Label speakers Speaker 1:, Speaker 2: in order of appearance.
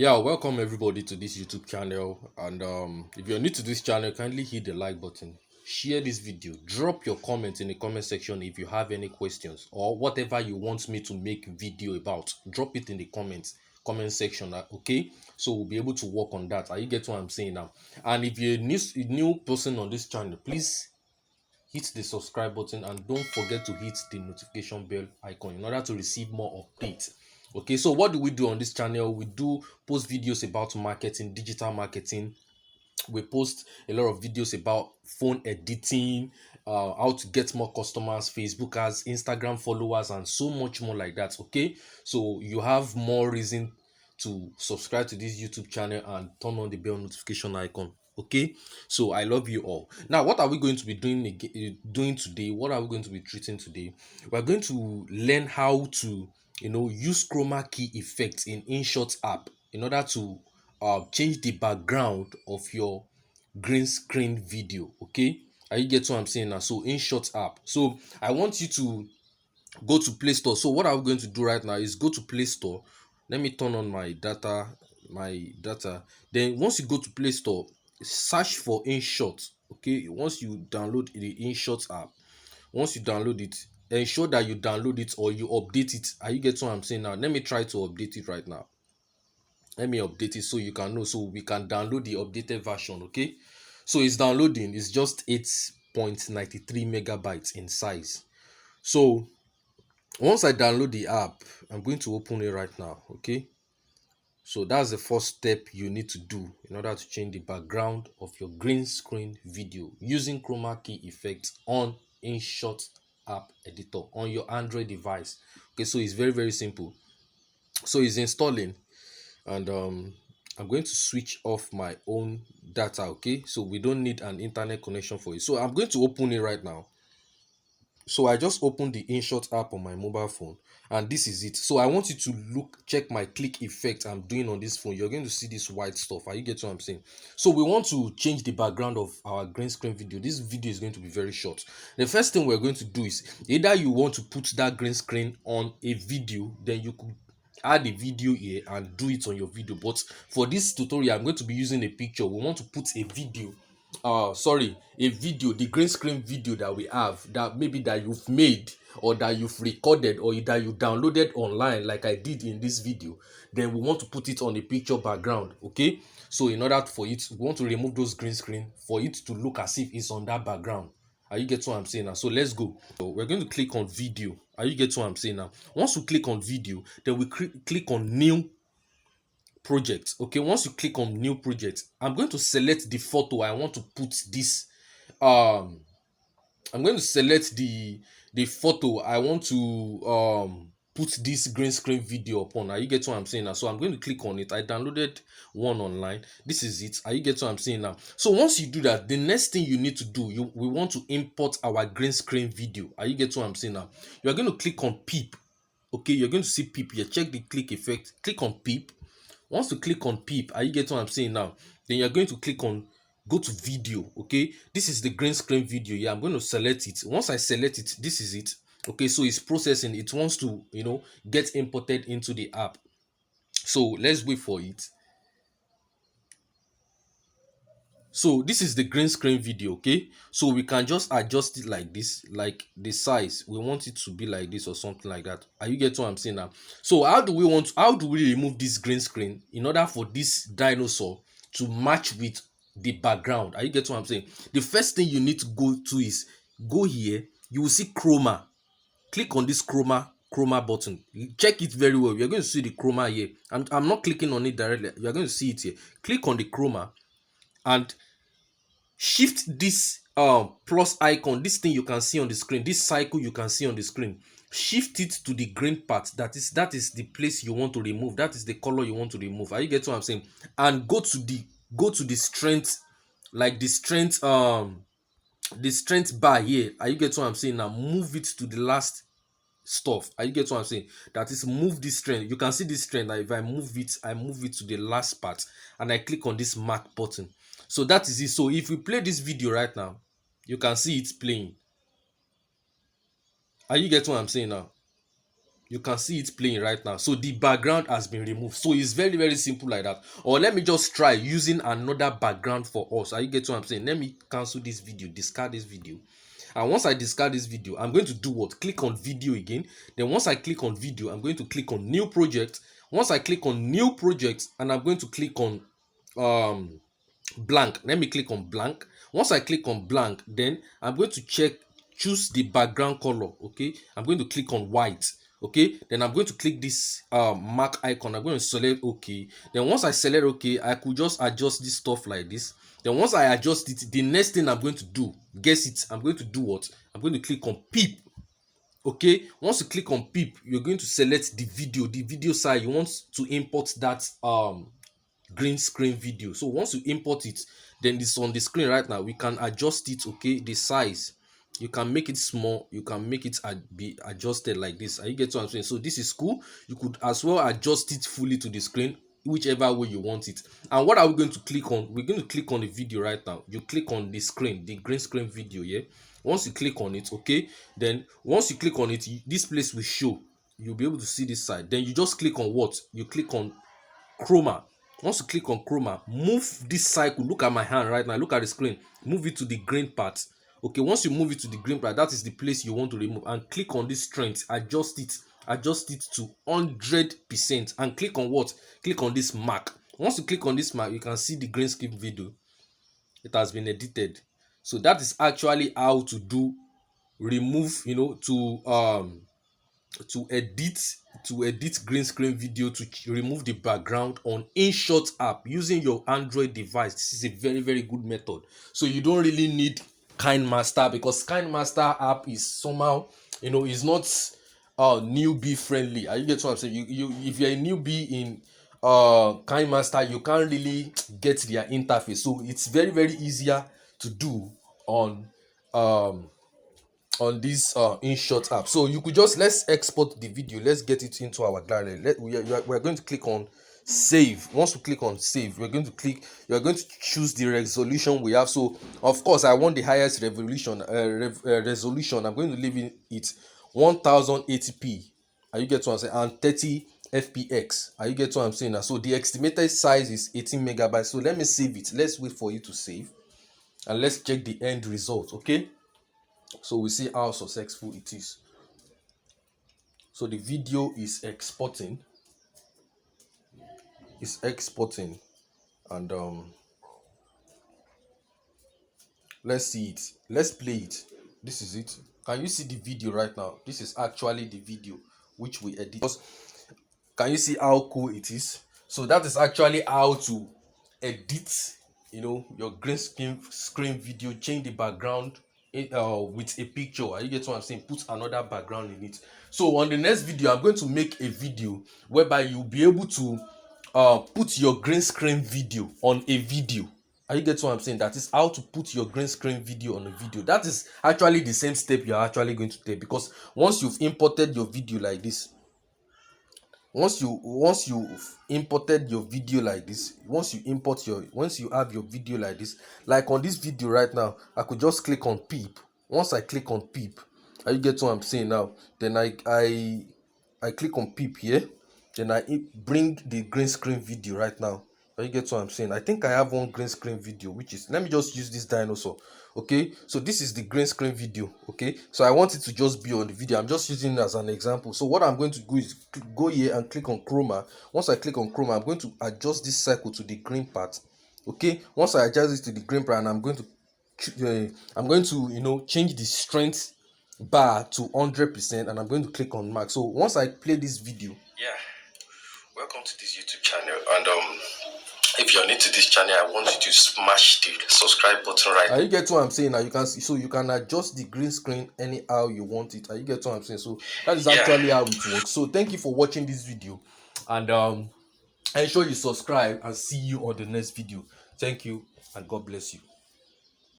Speaker 1: Yeah, welcome everybody to this YouTube channel. And if you're new to this channel, kindly hit the like button, share this video, drop your comment in the comment section if you have any questions or whatever you want me to make video about. Drop it in the comment section. Okay, so we'll be able to work on that. Are you get what I'm saying now? And if you're a new person on this channel, please hit the subscribe button and don't forget to hit the notification bell icon in order to receive more updates. Okay, so what do we do on this channel? We do post videos about marketing, digital marketing. We post a lot of videos about phone editing, how to get more customers, Facebook ads, Instagram followers, and so much more like that. Okay, so you have more reason to subscribe to this YouTube channel and turn on the bell notification icon. Okay, so I love you all. Now, what are we going to be doing today? What are we going to be treating today? We're going to learn how to use chroma key effects in InShot app in order to change the background of your green screen video. Okay, are you get what I'm saying now? So InShot app, so I want you to go to Play Store. So what I'm going to do right now is go to Play Store. Let me turn on my data. Then once you go to Play Store, search for InShot. Okay, once you download the InShot app, once you download it, ensure that you download it or you update it. Are you get what I'm saying now? Let me try to update it right now. Let me update it so you can know, so we can download the updated version. Okay, so it's downloading. It's just 8.93 megabytes in size. So once I download the app, I'm going to open it right now. Okay, so that's the first step you need to do in order to change the background of your green screen video using chroma key effects on InShot app editor on your Android device. Okay, so it's very very simple. So it's installing, and I'm going to switch off my own data. Okay, so we don't need an internet connection for it. So I'm going to open it right now. So I just opened the InShot app on my mobile phone, and this is it. So I want you to check my click effect I'm doing on this phone. You're going to see this white stuff. Are you get what I'm saying? So we want to change the background of our green screen video. This video is going to be very short. The first thing we're going to do is either you want to put that green screen on a video, then you could add a video here and do it on your video. But for this tutorial, I'm going to be using a picture. We want to put a video, a video, the green screen video that we have, that maybe that you've made or that you've recorded or that you downloaded online like I did in this video. Then we want to put it on a picture background. Okay, so in order for it, we want to remove those green screen for it to look as if it's on that background. Are you get what I'm saying now? So let's go. So we're going to click on video. Are you get what I'm saying now? Once we click on video, then we click on new project. Okay, once you click on new project, I'm going to select the photo I want to put this. um I'm going to select the photo I want to put this green screen video upon. Are you get what I'm saying now? So I'm going to click on it. I downloaded one online. This is it. Are you get what I'm saying now? So once you do that, the next thing you need to do, we want to import our green screen video. Are you get what I'm saying now? You are going to click on peep. Okay, you're going to see peep here. Check the click effect. Click on peep. Once you click on peep, are you getting what I'm saying now? Then you're going to click on go to video. Okay, this is the green screen video. Yeah, I'm going to select it. Once I select it, this is it. Okay, so it's processing. It wants to get imported into the app. So let's wait for it. So this is the green screen video. Okay, so we can just adjust it like this, like the size we want it to be like this or something like that. Are you getting what I'm saying now? So how do we remove this green screen in order for this dinosaur to match with the background? Are you getting what I'm saying? The first thing you need to go to is go here. You will see chroma. Click on this chroma button. Check it very well. You're going to see the chroma here. I'm not clicking on it directly. You're going to see it here. Click on the chroma and shift this plus icon, this thing you can see on the screen, this cycle you can see on the screen. Shift it to the green part. That is the place you want to remove. That is the color you want to remove. Are you getting what I'm saying? And go to the strength, like the strength bar here. Are you getting what I'm saying now? Move it to the last stuff. Are you get what I'm saying? That is, move this trend. You can see this trend. Like if I move it to the last part and I click on this mark button. So that is it. So if we play this video right now, you can see it's playing. Are you getting what I'm saying now? You can see it playing right now. So the background has been removed. So it's very, very simple like that. Or let me just try using another background for us. Are you getting what I'm saying? Let me cancel this video, discard this video. And once I discard this video, I'm going to do what? Click on video again. Then once I click on video, I'm going to click on new project. Once I click on new project, and I'm going to click on blank. Let me click on blank. Once I click on blank, then I'm going to choose the background color. Okay, I'm going to click on white. Okay, then I'm going to click this mark icon. I'm going to select okay. Then once I select okay, I could just adjust this stuff like this. Then once I adjust it, the next thing I'm going to do, guess it, I'm going to do what? I'm going to click on peep. Okay, once you click on peep, you're going to select the video size. You want to import that green screen video. So once you import it, then it's on the screen right now. We can adjust it. Okay, the size, you can make it small, you can make it be adjusted like this. Are you get what I'm saying? So this is cool. You could as well adjust it fully to the screen, whichever way you want it. And what are we going to click on? We're going to click on the video right now. You click on the screen, the green screen video. Yeah, once you click on it, okay, then once you click on it, this place will show. You'll be able to see this side. Then you just click on what? You click on Chroma. Once you click on Chroma, move this cycle. Look at my hand right now. Look at the screen. Move it to the green part. Okay, once you move it to the green part, that is the place you want to remove. And click on this strength. Adjust it. Adjust it to 100%. And click on what? Click on this mark. Once you click on this mark, you can see the green screen video. It has been edited. So that is actually how to do remove, to edit green screen video, to remove the background on Inshot app using your Android device. This is a very, very good method. So you don't really need KineMaster, because KineMaster app is somehow, is not newbie friendly. Are you get what I'm saying? You if you're a newbie in KineMaster, you can't really get their interface. So it's very, very easier to do on this Inshot app. So you could just, let's export the video, let's get it into our gallery. We're going to click on save. Once we click on save, you're going to choose the resolution we have. So of course I want the highest resolution. I'm going to leave it 1080p. Are you get what I'm saying? And 30 fpx. Are you get what I'm saying now? So the estimated size is 18 megabytes. So let me save it. Let's wait for it to save, and let's check the end result. Okay, so we see how successful it is. So the video is exporting. And let's see it. Let's play it. This is it. Can you see the video right now? This is actually the video which we edit. Can you see how cool it is? So that is actually how to edit, your green screen video, change the background with a picture. You get what I'm saying? Put another background in it. So on the next video, I'm going to make a video whereby you'll be able to put your green screen video on a video. Are you get what I'm saying? That is how to put your green screen video on a video. That is actually the same step you're actually going to take, because once you've imported your video like this, once you've imported your video like this, once you have your video like this, like on this video right now, I could just click on peep. Once I click on peep, you get what I'm saying now, then I click on peep here, then I bring the green screen video right now. You get what I'm saying? I think I have one green screen video, which is, let me just use this dinosaur. Okay, so this is the green screen video. Okay, so I want it to just be on the video. I'm just using it as an example. So what I'm going to do is go here and click on Chroma. Once I click on Chroma, I'm going to adjust this cycle to the green part. Okay, once I adjust it to the green part, and I'm going to change the strength bar to 100%, and I'm going to click on mark. So once I play this video, welcome to this YouTube channel, and if you're new to this channel, I want you to smash the subscribe button right now. You get what I'm saying now? You can see, so you can adjust the green screen anyhow you want it. You get what I'm saying? So that is actually how it works. So thank you for watching this video, and ensure you subscribe, and see you on the next video. Thank you, and God bless you.